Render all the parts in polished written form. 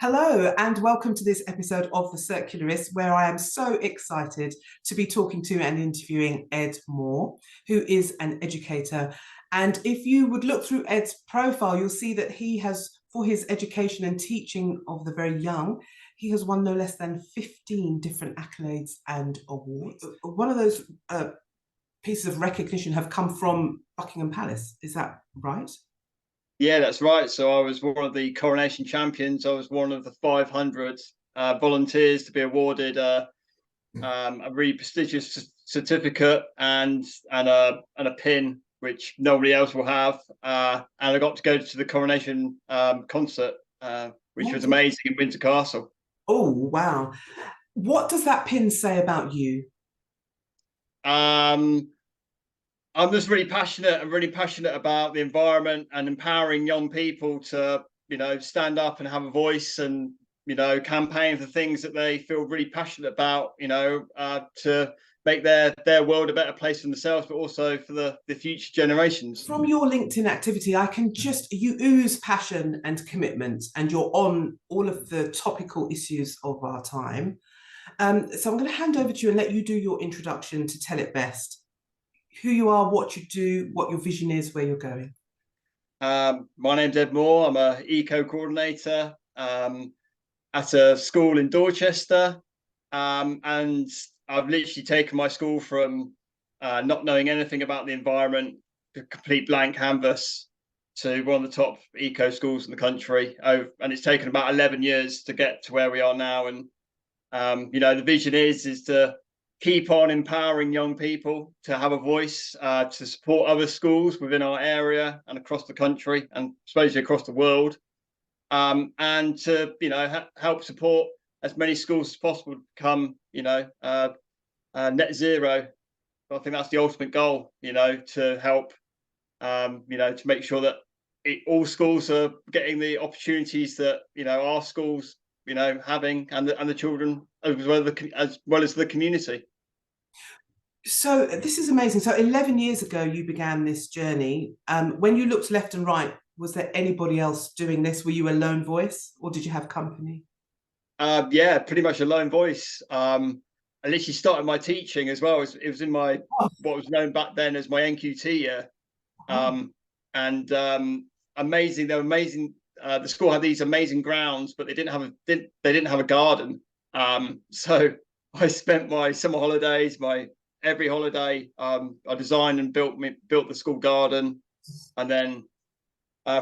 Hello, and welcome to this episode of The Circularists, where I am so excited to be talking to and interviewing Ed Moore, who is an educator. And if you would look through Ed's profile, you'll see that he has, for his education and teaching of the very young, he has won no less than 15 different accolades and awards. One of those pieces of recognition have come from Buckingham Palace. Is that right? Yeah, that's right. So I was one of the Coronation Champions. I was one of the 500 volunteers to be awarded a really prestigious certificate and a pin, which nobody else will have. And I got to go to the Coronation concert, which was amazing in Windsor Castle. Oh, wow. What does that pin say about you? I'm just really passionate. I'm really passionate about the environment and empowering young people to, stand up and have a voice and, campaign for things that they feel really passionate about, to make their world a better place for themselves, but also for the future generations. From your LinkedIn activity, you ooze passion and commitment, and you're on all of the topical issues of our time. So I'm going to hand over to you and let you do your introduction to tell it best. Who you are, what you do, what your vision is, where you're going. My name's Ed Moore. I'm an eco coordinator at a school in Dorchester, and I've literally taken my school from not knowing anything about the environment to complete blank canvas to one of the top eco schools in the country. And it's taken about 11 years to get to where we are now. And the vision is to keep on empowering young people to have a voice, to support other schools within our area and across the country and especially across the world, and to help support as many schools as possible to become net zero. I think that's the ultimate goal, to help to make sure that all schools are getting the opportunities that our schools having, and the children as well as the community. So this is amazing. So 11 years ago, you began this journey. When you looked left and right, was there anybody else doing this? Were you a lone voice, or did you have company? Yeah, pretty much a lone voice. I literally started my teaching as well. It was in my what was known back then as my NQT year. Amazing. They were amazing. The school had these amazing grounds, but they didn't have a garden. So I spent my summer holidays, every holiday, I designed and built the school garden, and then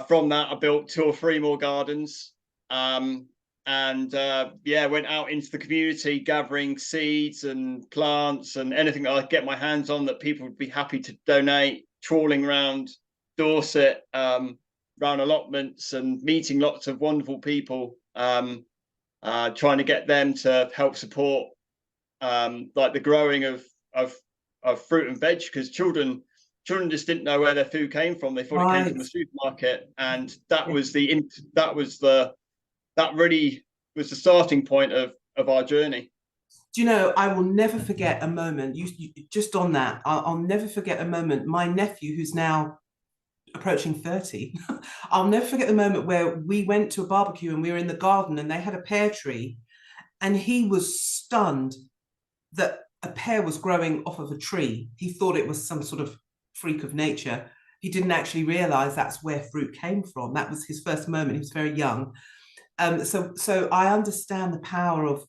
from that I built 2 or 3 more gardens, went out into the community gathering seeds and plants and anything that I could get my hands on that people would be happy to donate, trawling around Dorset, around allotments and meeting lots of wonderful people, trying to get them to help support like the growing of fruit and veg, because children just didn't know where their food came from. They thought it came from the supermarket, and that really was the starting point of our journey. Do you know, I will never forget a moment. You just on that, I'll never forget a moment. My nephew, who's now approaching 30, I'll never forget the moment where we went to a barbecue and we were in the garden and they had a pear tree, and he was stunned that a pear was growing off of a tree. He thought it was some sort of freak of nature. He didn't actually realize that's where fruit came from. That was his first moment. He was very young. So I understand the power of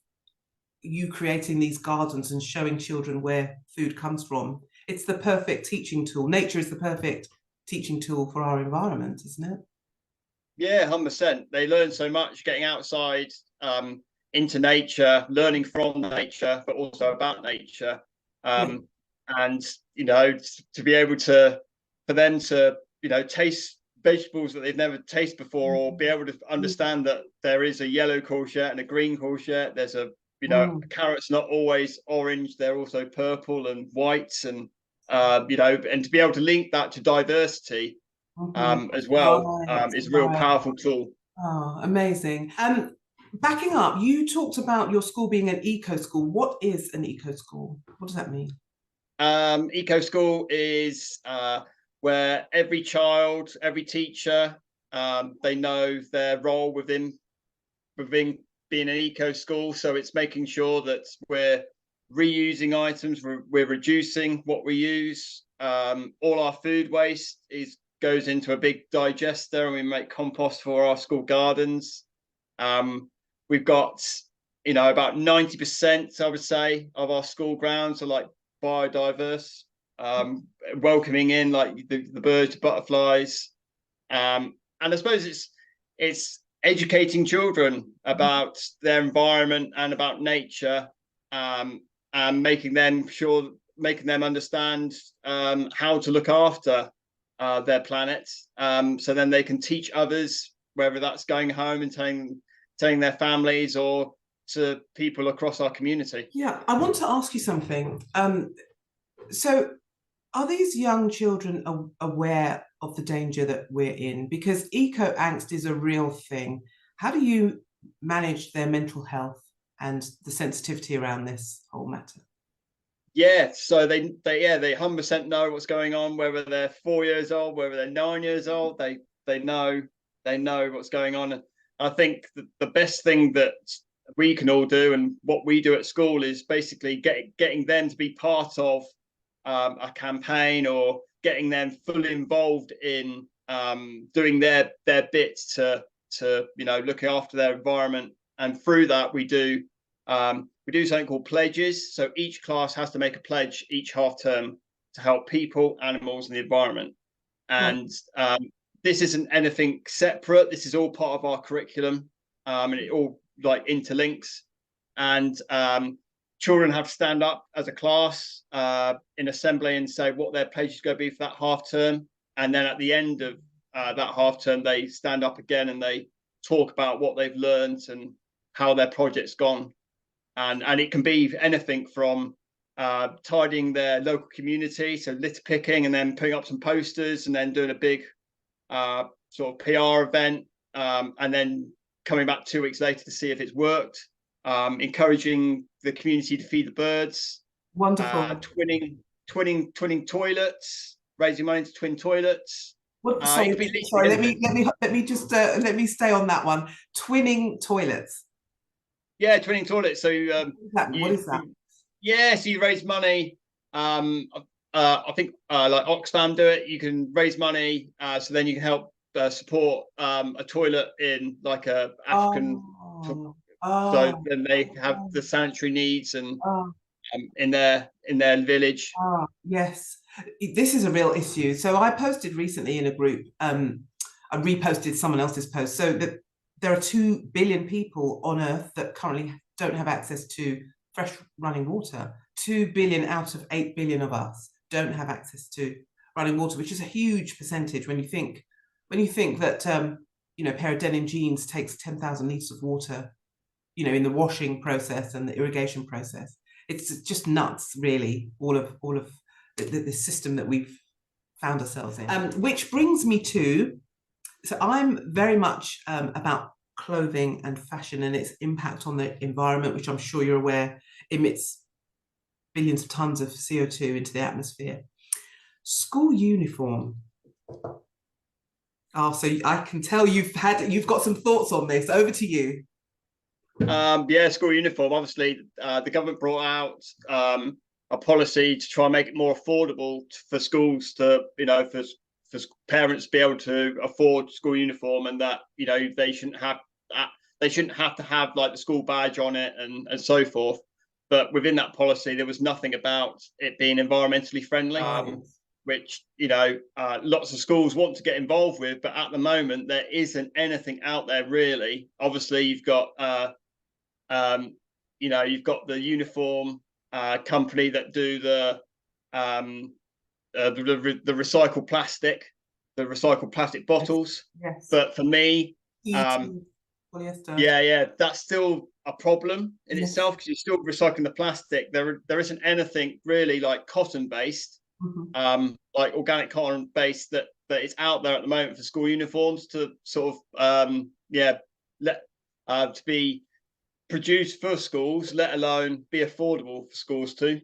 you creating these gardens and showing children where food comes from. It's the perfect teaching tool. Nature is the perfect teaching tool for our environment, isn't it? Yeah, 100%. They learn so much getting outside, into nature, learning from nature, but also about nature. And to be able for them to taste vegetables that they've never tasted before, or be able to understand that there is a yellow courgette and a green courgette. There's a carrot's not always orange, they're also purple and whites, and and to be able to link that to diversity as well, is a real powerful tool. Oh, amazing. Backing up, you talked about your school being an eco school. What is an eco school? What does that mean? Eco school is where every child, every teacher, they know their role within within being an eco school. So it's making sure that we're reusing items, we're reducing what we use. All our food waste goes into a big digester, and we make compost for our school gardens. We've got, about 90%, I would say, of our school grounds are like biodiverse, welcoming in like the birds, butterflies. And I suppose it's educating children about their environment and about nature, and making them understand how to look after their planet, so then they can teach others, whether that's going home and telling their families or to people across our community. Yeah, I want to ask you something. So are these young children aware of the danger that we're in? Because eco angst is a real thing. How do you manage their mental health and the sensitivity around this whole matter? Yeah, so they 100% know what's going on, whether they're 4 years old, whether they're 9 years old, they know what's going on. And I think the best thing that we can all do, and what we do at school, is basically getting them to be part of a campaign, or getting them fully involved in doing their bit to looking after their environment. And through that, we do something called pledges. So each class has to make a pledge each half term to help people, animals, and the environment. And this isn't anything separate. This is all part of our curriculum, and it all like interlinks. And children have to stand up as a class in assembly and say what their pledge is going to be for that half term. And then at the end of that half term, they stand up again and they talk about what they've learned and how their project's gone. And it can be anything from tidying their local community, so litter picking, and then putting up some posters, and then doing a big sort of PR event, and then coming back 2 weeks later to see if it's worked. Encouraging the community to feed the birds. Wonderful. Twinning toilets, raising money to twin toilets. Sorry, let me just let me stay on that one. Twinning toilets. Yeah, twinning toilets. So what is that? Yeah, so you raise money. I think like Oxfam do it. You can raise money, so then you can help support a toilet in like a African. So then they have the sanitary needs and in their village. Yes, this is a real issue. So I posted recently in a group. I reposted someone else's post. So that there are 2 billion people on Earth that currently don't have access to fresh running water. 2 billion out of 8 billion of us don't have access to running water, which is a huge percentage when you think that a pair of denim jeans takes 10,000 litres of water, in the washing process and the irrigation process. It's just nuts, really, all of the system that we've found ourselves in. Which brings me to, so I'm very much about clothing and fashion and its impact on the environment, which I'm sure you're aware emits billions of tons of CO2 into the atmosphere. School uniform. Oh, so I can tell you've got some thoughts on this. Over to you. Yeah, school uniform. Obviously, the government brought out a policy to try and make it more affordable for schools to, for parents to be able to afford school uniform, and that they shouldn't have to have like the school badge on it and so forth. But within that policy, there was nothing about it being environmentally friendly, which lots of schools want to get involved with. But at the moment, there isn't anything out there really. Obviously, you've got you've got the uniform company that do the recycled plastic, bottles. Yes. But for me, polyester. That's still a problem in itself, because you're still recycling the plastic. There isn't anything really like cotton based, like organic cotton based that is out there at the moment for school uniforms to sort of to be produced for schools, let alone be affordable for schools too.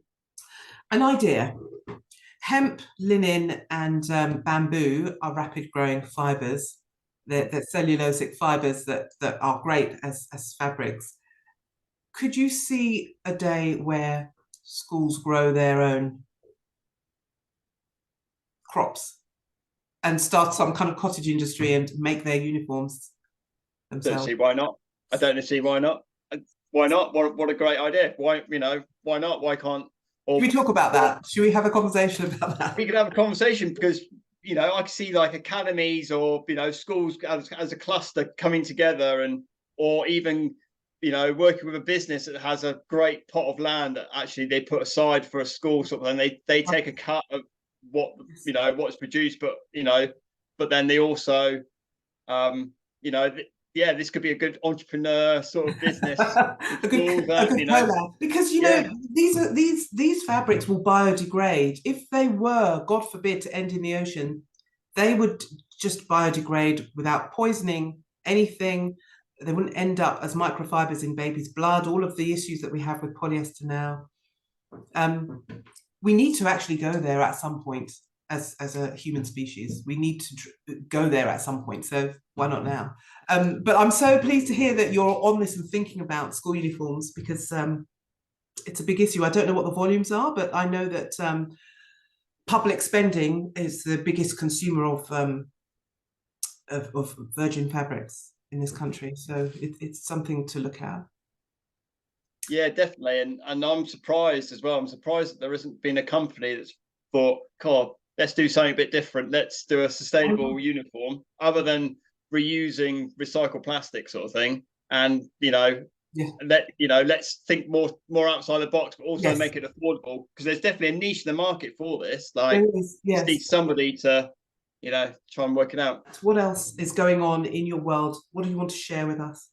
An idea. Hemp, linen, and bamboo are rapid growing fibres. they're cellulosic fibers that are great as fabrics. Could you see a day where schools grow their own crops and start some kind of cottage industry and make their uniforms Don't themselves? see why not. I don't see why not. Why not? What a great idea. Why, why not? Why can't? Should Or, we talk about or that? Should we have a conversation about that? we could have a conversation because I can see like academies or schools as a cluster coming together, and or even working with a business that has a great plot of land that actually they put aside for a school sort of, and they take a cut of what what's produced, but then they also yeah, this could be a good entrepreneur sort of business. A good collab, because Yeah, these fabrics will biodegrade. If they were, God forbid, to end in the ocean, they would just biodegrade without poisoning anything. They wouldn't end up as microfibers in babies' blood. All of the issues that we have with polyester now. We need to actually go there at some point as a human species. We need to go there at some point. So why not now? But I'm so pleased to hear that you're on this and thinking about school uniforms, because it's a big issue. I don't know what the volumes are, but I know that public spending is the biggest consumer of virgin fabrics in this country. So it's something to look at. yeah, definitely. And I'm surprised as well. I'm surprised that there hasn't been a company that's thought, God, let's do something a bit different. Let's do a sustainable uniform other than reusing recycled plastic sort of thing. And Yeah. let's think more outside the box, but also Yes. make it affordable, because there's definitely a niche in the market for this. Like, There is, just yes. need somebody to try and work it out. What else is going on in your world? What do you want to share with us?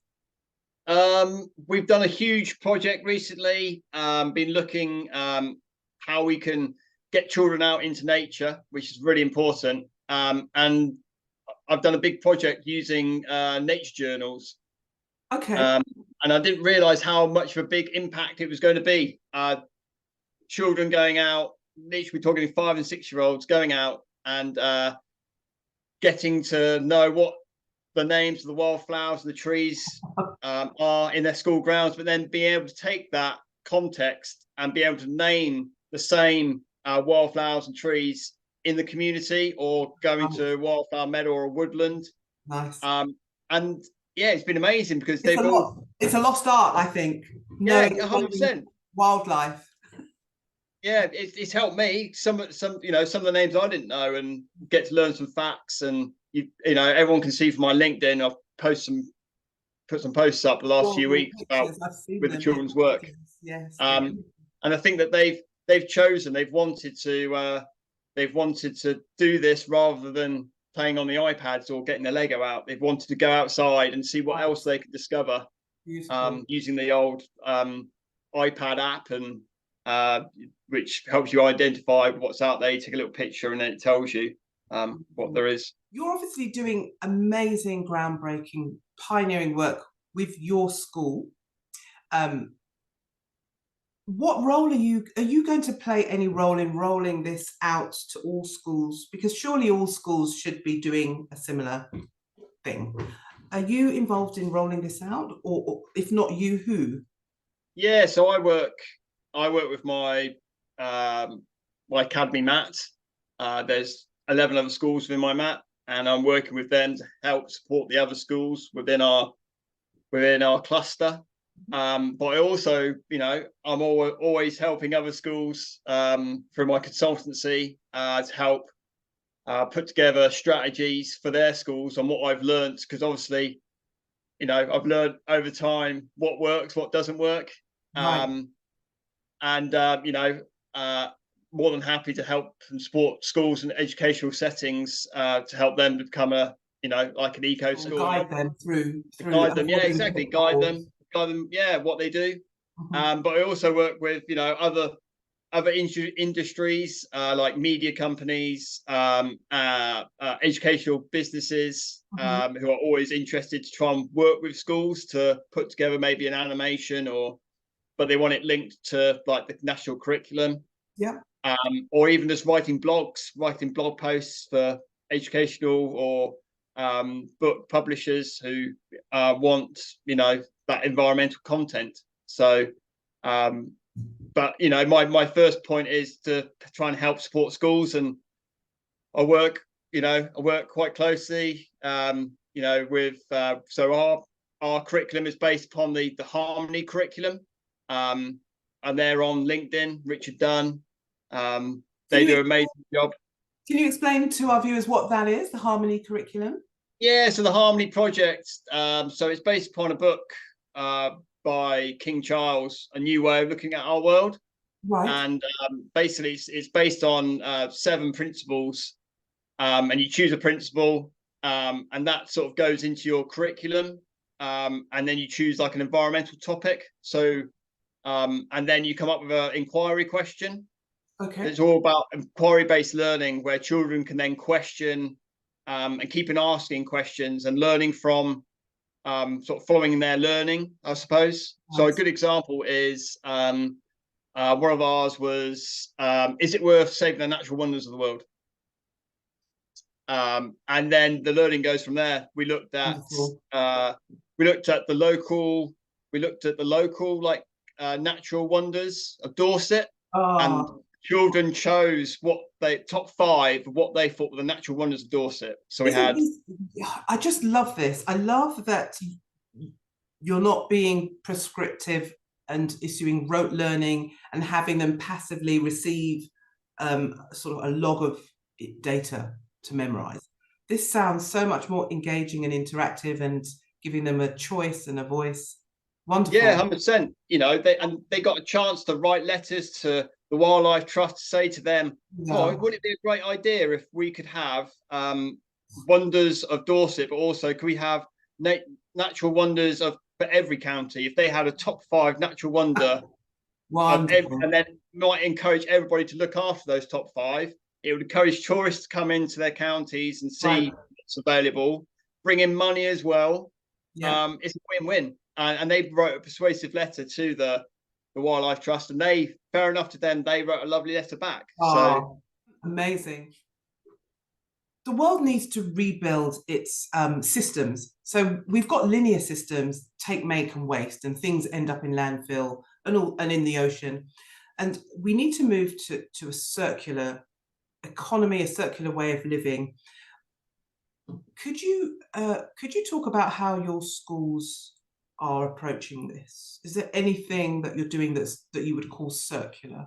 We've done a huge project recently, been looking how we can get children out into nature, which is really important. And I've done a big project using nature journals. Okay. And I didn't realize how much of a big impact it was going to be. Children going out, literally talking 5 and 6 year olds going out and getting to know what the names of the wildflowers and the trees are in their school grounds, but then being able to take that context and be able to name the same wildflowers and trees in the community, or going to a wildflower meadow or a woodland. Nice. And yeah, it's been amazing because It's a lost art, I think. Yeah, 100%. Wildlife. Yeah, it's helped me. Some of the names I didn't know, and get to learn some facts. And everyone can see from my LinkedIn, I've put some posts up the last few weeks about with the children's work. Yes. And I think that they've chosen, they've wanted to do this rather than playing on the iPads or getting the Lego out. They've wanted to go outside and see what else they could discover using the old iPad app, and which helps you identify what's out there. You take a little picture and then it tells you what there is. You're obviously doing amazing, groundbreaking, pioneering work with your school. What role are you going to play any role in rolling this out to all schools? Because surely all schools should be doing a similar thing. Are you involved in rolling this out, or if not you, who? Yeah, so I work with my my academy mat. There's 11 other schools within my mat, and I'm working with them to help support the other schools within our cluster. But I also, I'm always helping other schools through my consultancy to help put together strategies for their schools on what I've learned, because obviously, I've learned over time what works, what doesn't work. Right. More than happy to help and support schools and educational settings to help them become like an eco school. Guide them through guide them, yeah, exactly. Guide them, yeah, what they do. But I also work with other industries like media companies, educational businesses who are always interested to try and work with schools to put together maybe an animation, but they want it linked to like the national curriculum. Yeah. Or even just writing blog posts for educational or book publishers who want, you know, that environmental content. So, but you know, my first point is to try and help support schools, and I work quite closely, you know, with so our curriculum is based upon the Harmony curriculum, and they're on LinkedIn. Richard Dunn, they do an amazing job. Can you explain to our viewers what that is, the Harmony curriculum? Yeah, so the Harmony Project, so it's based upon a book by King Charles, A New Way of Looking at Our World. Right. And basically, it's based on 7 principles, and you choose a principle, and that sort of goes into your curriculum, and then you choose like an environmental topic. So, and then you come up with an inquiry question. Okay. It's all about inquiry-based learning, where children can then question and keep on asking questions and learning from sort of following their learning, I suppose. Nice. So a good example is one of ours was, is it worth saving the natural wonders of the world? And then the learning goes from there. We looked at the local like natural wonders of Dorset, and children chose what they top 5 of what they thought were the natural wonders of Dorset. So I just love this. I love that you're not being prescriptive and issuing rote learning and having them passively receive sort of a log of data to memorize. This sounds so much more engaging and interactive and giving them a choice and a voice. Wonderful. Yeah, 100%. You know, they got a chance to write letters to the Wildlife Trust to say to them, oh, wouldn't it be a great idea if we could have wonders of Dorset, but also could we have natural wonders for every county? If they had a top 5 natural wonder, and then might encourage everybody to look after those top 5. It would encourage tourists to come into their counties and see what's available, bring in money as well. Yeah. It's a win-win. And they wrote a persuasive letter to the Wildlife Trust, and they, fair enough to them, they wrote a lovely letter back. So amazing. The world needs to rebuild its systems. So we've got linear systems, take, make, and waste, and things end up in landfill and in the ocean. And we need to move to a circular economy, a circular way of living. Could you talk about how your schools are approaching this? Is there anything that you're doing that you would call circular,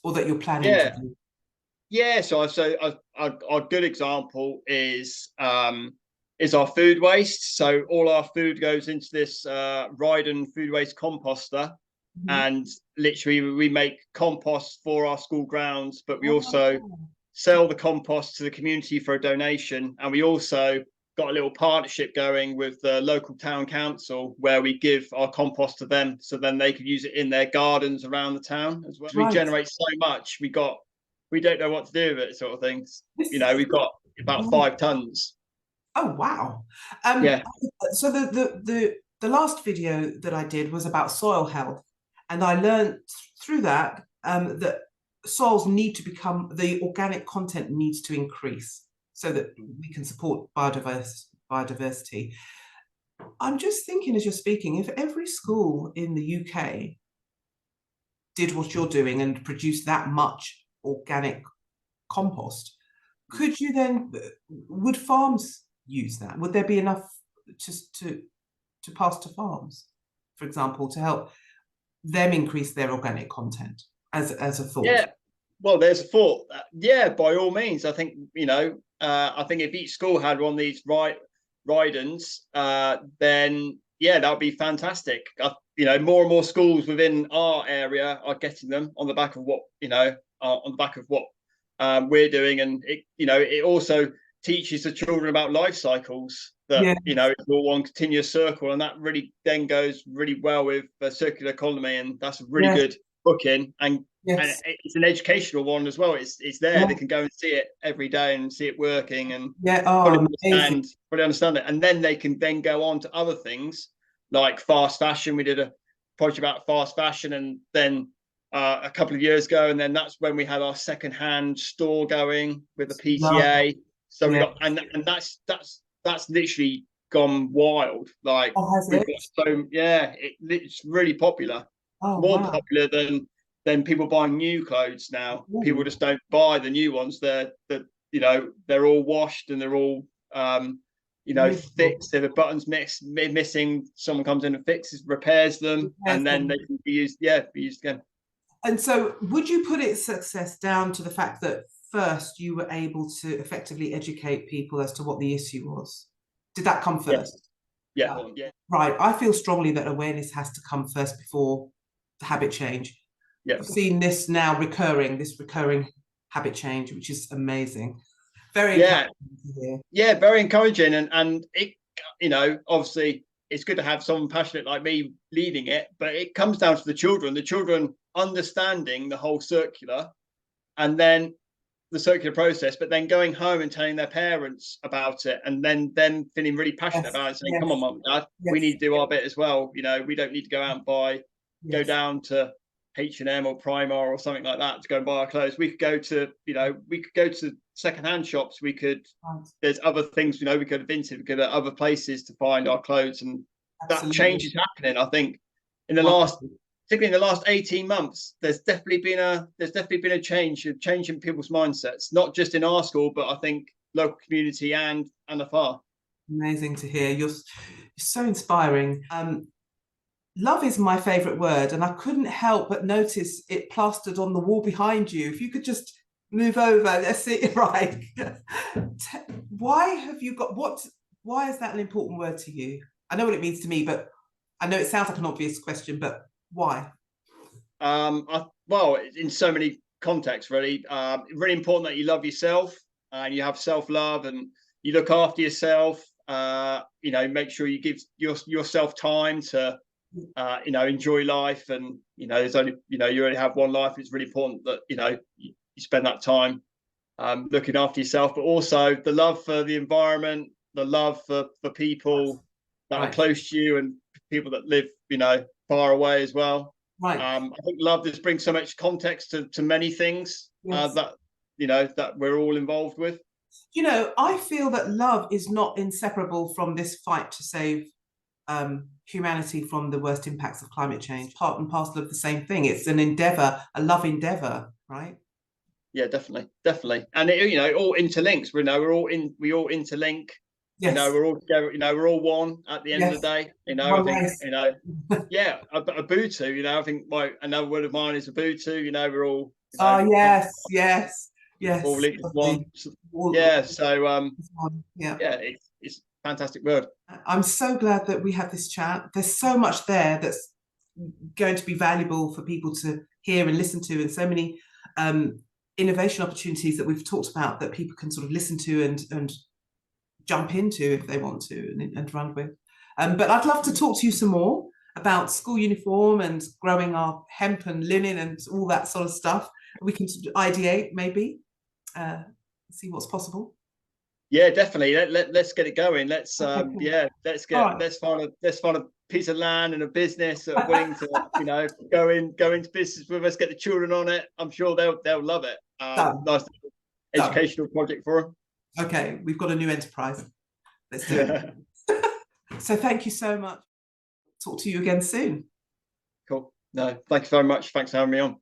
or that you're planning to do? Yeah, so a good example is our food waste. So all our food goes into this Ryden food waste composter, and literally we make compost for our school grounds, but we also sell the compost to the community for a donation. And we also got a little partnership going with the local town council, where we give our compost to them, so then they can use it in their gardens around the town as well. We generate so much, we don't know what to do with it, sort of things. You know, we've got about 5 tons. Oh wow. Yeah. So the last video that I did was about soil health, and I learned through that that soils need to become, the organic content needs to increase so that we can support biodiversity. I'm just thinking as you're speaking, if every school in the UK did what you're doing and produced that much organic compost, could you then, would farms use that? Would there be enough to pass to farms, for example, to help them increase their organic content as a thought? Yeah, well, there's a thought. Yeah, by all means. I think, you know, I think if each school had one of these Rydens, then yeah, that would be fantastic. You know, more and more schools within our area are getting them on the back of what, you know, on the back of what we're doing. And it, you know, it also teaches the children about life cycles, that you know, it's all one continuous circle, and that really then goes really well with the circular economy. And that's a really good booking, and it's an educational one as well. It's there, they can go and see it every day and see it working, and fully understand it, and then they can then go on to other things like fast fashion. We did a project about fast fashion, and then a couple of years ago, and then that's when we had our second-hand store going with the PTA. So we got, and that's that's literally gone wild. Like, Oh, has we've it? got it's really popular. Oh, More wow. popular than people buying new clothes now. People Ooh, just don't buy the new ones. They're all washed and they're all beautiful. fixed. If a button's missing, someone comes in and repairs them, Yes, and then they can be used. Yeah, be used again. and so would you put its success down to the fact that first you were able to effectively educate people as to what the issue was? Did that come Yes. first? Yeah. Yeah. Right. I feel strongly that awareness has to come first before the habit change. Yeah. I've seen this now this recurring habit change, which is amazing. Very Yeah. encouraging to hear. Yeah, very encouraging, and it, obviously it's good to have someone passionate like me leading it, but it comes down to the children understanding the whole circular, and then the circular process, but then going home and telling their parents about it, and then them feeling really passionate Yes, about it and saying, yes, come on, mum and dad, we yes, need to do our bit as well. We don't need to go out and go yes. down to H&M or Primark or something like that to go and buy our clothes. We could go to secondhand shops. Right. There's other things, we could have Vinted, we could have other places to find our clothes, and that Absolutely. change is happening. I think in the last, Wonderful. particularly in the last 18 months, there's definitely been a change in people's mindsets, not just in our school, but I think local community and afar. Amazing to hear. You're so inspiring. Love is my favorite word, and I couldn't help but notice it plastered on the wall behind you. If you could just move over, let's see it right. Why have you got why is that an important word to you? I know what it means to me, but I know it sounds like an obvious question, but why? Well, in so many contexts, really. Really important that you love yourself and you have self-love and you look after yourself. Make sure you give yourself time to enjoy life, and there's only you only have one life. It's really important that you spend that time looking after yourself, but also the love for the environment, the love for people that are Right, close to you, and people that live far away as well. right. I think love just brings so much context to many things Yes. that we're all involved with. I feel that love is not inseparable from this fight to save humanity from the worst impacts of climate change. Part and parcel of the same thing. It's an endeavor, a love endeavor, right? Yeah, definitely, and it all interlinks. We all interlink. Yes. We're all together. We're all one at the end of Yes. the day. I One think race. yeah, Ubuntu. I think another word of mine is Ubuntu. We're all Oh, yes, yes, all yes. linked as one. All- Yeah, so yeah. yeah, it's a fantastic word. I'm so glad that we have this chat. There's so much there that's going to be valuable for people to hear and listen to, and so many innovation opportunities that we've talked about that people can sort of listen to and jump into if they want to and run with. But I'd love to talk to you some more about school uniform and growing our hemp and linen and all that sort of stuff. We can ideate maybe, see what's possible. Yeah, definitely. Let's get it going. Let's Okay, cool. let's All right. let's find a piece of land and a business that are willing to go into business with us. Get the children on it. I'm sure they'll love it. Done. Nice educational project for them. Okay, we've got a new enterprise. Let's do it. So thank you so much. Talk to you again soon. Cool. No, thank you very much. Thanks for having me on.